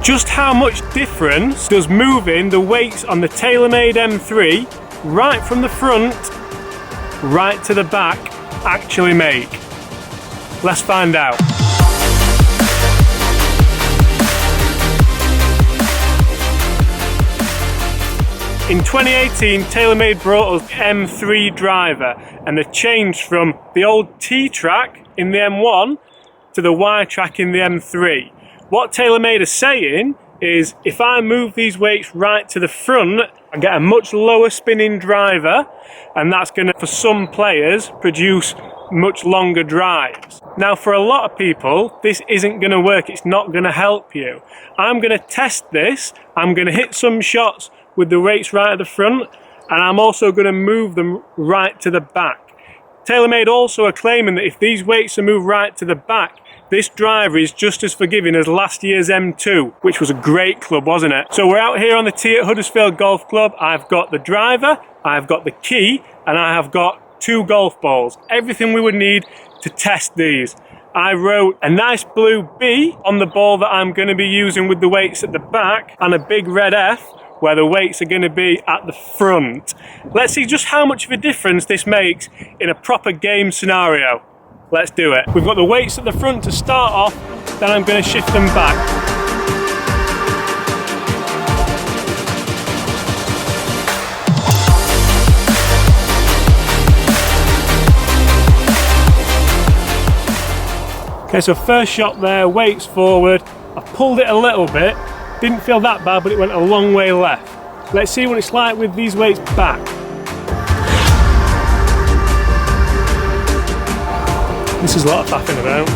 Just how much difference does moving the weights on the Taylormade M3 right from the front right to the back actually make? Let's find out. In 2018, Taylormade brought us M3 driver, and they changed from the old T-track in the M1 to the Y-track in the M3. What Taylormade is saying is, if I move these weights right to the front, I get a much lower spinning driver, and that's going to, for some players, produce much longer drives. Now, for a lot of people, this isn't going to work. It's not going to help you. I'm going to test this. I'm going to hit some shots with the weights right at the front, and I'm also going to move them right to the back. Taylormade also are claiming that if these weights are moved right to the back, this driver is just as forgiving as last year's M2, which was a great club, wasn't it? So we're out here on the tee at Huddersfield Golf Club. I've got the driver, I've got the key, and I have got 2 golf balls. Everything we would need to test these. I wrote a nice blue B on the ball that I'm going to be using with the weights at the back, and a big red F where the weights are going to be at the front. Let's see just how much of a difference this makes in a proper game scenario. Let's do it. We've got the weights at the front to start off, then I'm going to shift them back. Okay, so first shot there, weights forward. I pulled it a little bit. Didn't feel that bad, but it went a long way left. Let's see what it's like with these weights back. This is a lot of faffing about.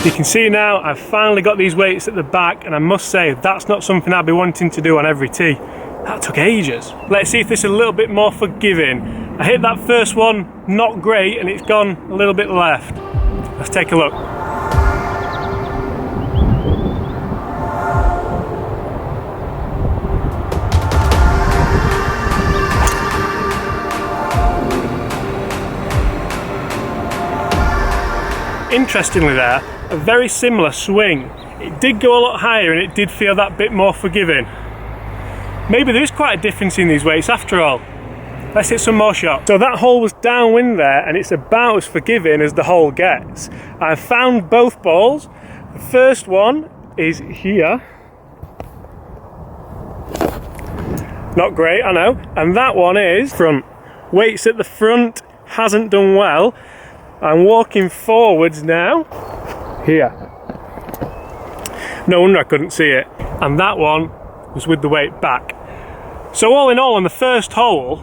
You can see now I've finally got these weights at the back, and I must say that's not something I'd be wanting to do on every tee. That took ages. Let's see if this is a little bit more forgiving. I hit that first one, not great, and it's gone a little bit left. Let's take a look. Interestingly there, a very similar swing. It did go a lot higher and it did feel that bit more forgiving. Maybe there is quite a difference in these weights after all. Let's hit some more shots. So that hole was downwind there, and it's about as forgiving as the hole gets. I've found both balls. The first one is here. Not great, I know. And that one is front. Weights at the front, hasn't done well. I'm walking forwards now. Here. No wonder I couldn't see it. And that one was with the weight back. So all in all on the first hole,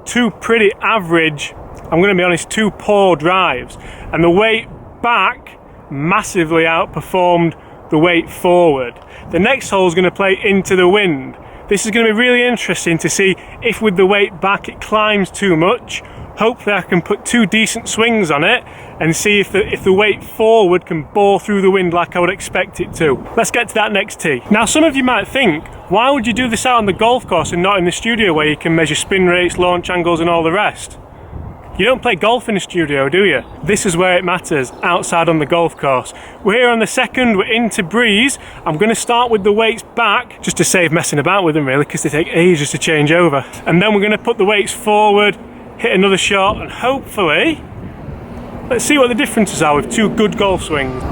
two pretty average, I'm going to be honest, 2 poor drives. And the weight back massively outperformed the weight forward. The next hole is going to play into the wind. This is going to be really interesting to see if with the weight back it climbs too much. Hopefully I can put 2 decent swings on it and see if the weight forward can bore through the wind like I would expect it to. Let's get to that next tee. Now some of you might think, why would you do this out on the golf course and not in the studio where you can measure spin rates, launch angles and all the rest? You don't play golf in the studio, do you? This is where it matters, outside on the golf course. We're here on the second, we're into breeze. I'm going to start with the weights back, just to save messing about with them really, because they take ages to change over. And then we're going to put the weights forward, hit another shot, and hopefully, let's see what the differences are with 2 good golf swings.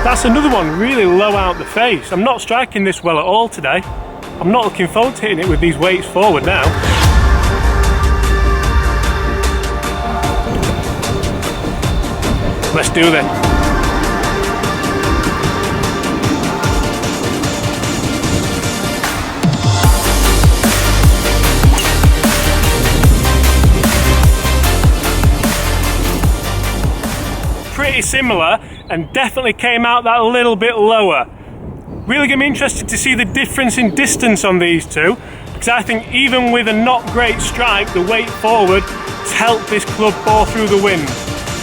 That's another one really low out the face. I'm not striking this well at all today. I'm not looking forward to hitting it with these weights forward now. Let's do this. Pretty similar, and definitely came out that little bit lower. Really going to be interested to see the difference in distance on these two, because I think even with a not great strike, the weight forward has helped this club bore through the wind.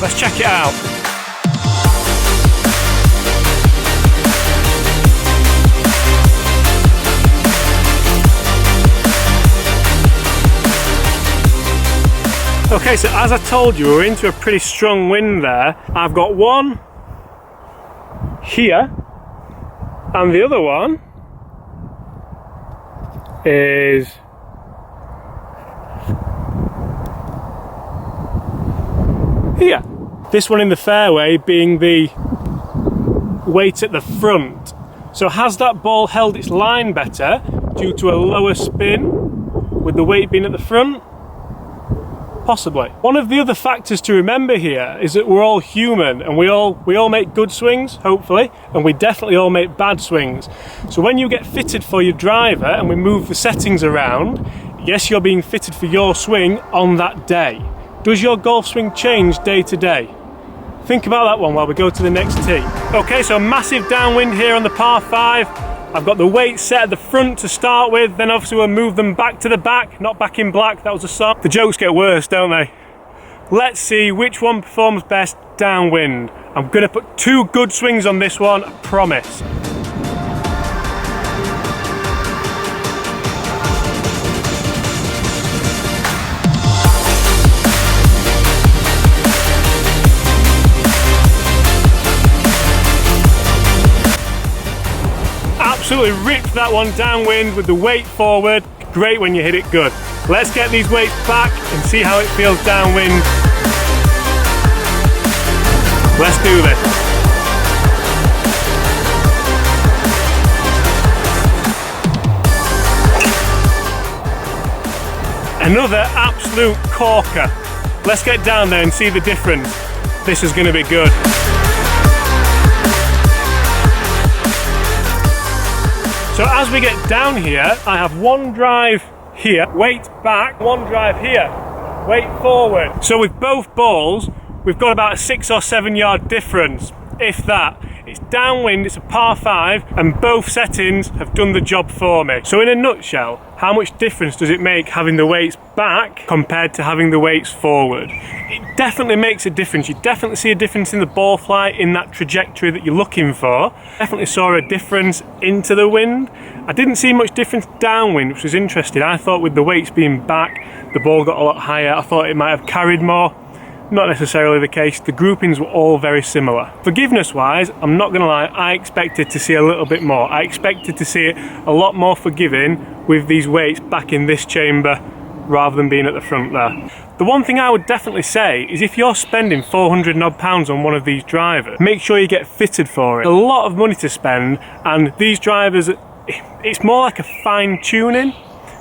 Let's check it out. Okay, so as I told you, we're into a pretty strong wind there. I've got one here, and the other one is here. This one in the fairway being the weight at the front. So has that ball held its line better due to a lower spin with the weight being at the front? Possibly. One of the other factors to remember here is that we're all human, and we all make good swings, hopefully, and we definitely all make bad swings. So when you get fitted for your driver and we move the settings around, yes, you're being fitted for your swing on that day. Does your golf swing change day to day? Think about that one while we go to the next tee. Okay, so massive downwind here on the par 5. I've got the weight set at the front to start with, then obviously we'll move them back to the back, not back in black, that was a song. The jokes get worse, don't they? Let's see which one performs best downwind. I'm gonna put 2 good swings on this one, I promise. Absolutely ripped that one downwind with the weight forward. Great when you hit it good. Let's get these weights back and see how it feels downwind. Let's do this. Another absolute corker. Let's get down there and see the difference. This is going to be good. So as we get down here, I have one drive here, weight back, one drive here, weight forward. So with both balls, we've got about a 6 or 7 yard difference, if that. It's downwind, it's a par 5, and both settings have done the job for me. So in a nutshell, how much difference does it make having the weights back compared to having the weights forward? It definitely makes a difference. You definitely see a difference in the ball flight, in that trajectory that you're looking for. Definitely saw a difference into the wind. I didn't see much difference downwind, which was interesting. I thought with the weights being back, the ball got a lot higher. I thought it might have carried more. Not necessarily the case. The groupings were all very similar. Forgiveness wise, I'm not gonna lie, I expected to see a little bit more. I expected to see it a lot more forgiving with these weights back in this chamber rather than being at the front there. The one thing I would definitely say is if you're spending 400 and odd pounds on one of these drivers, make sure you get fitted for it. A lot of money to spend, and these drivers, it's more like a fine tuning.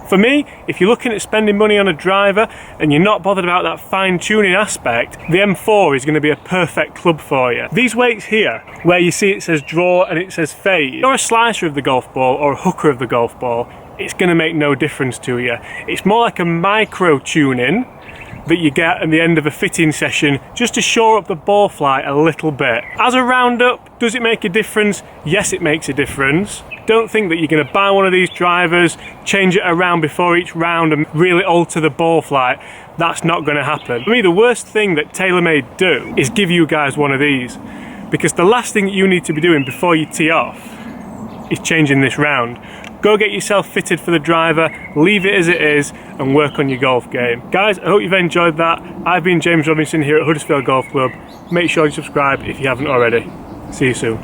For me, if you're looking at spending money on a driver and you're not bothered about that fine-tuning aspect, the M4 is going to be a perfect club for you. These weights here, where you see it says draw and it says fade, if you're a slicer of the golf ball or a hooker of the golf ball, it's going to make no difference to you. It's more like a micro-tuning that you get at the end of a fitting session just to shore up the ball flight a little bit. As a roundup, does it make a difference? Yes, it makes a difference. Don't think that you're going to buy one of these drivers, change it around before each round and really alter the ball flight. That's not going to happen. For me, the worst thing that Taylormade do is give you guys one of these, because the last thing that you need to be doing before you tee off is changing this round. Go get yourself fitted for the driver, leave it as it is, and work on your golf game. Guys, I hope you've enjoyed that. I've been James Robinson here at Huddersfield Golf Club. Make sure you subscribe if you haven't already. See you soon.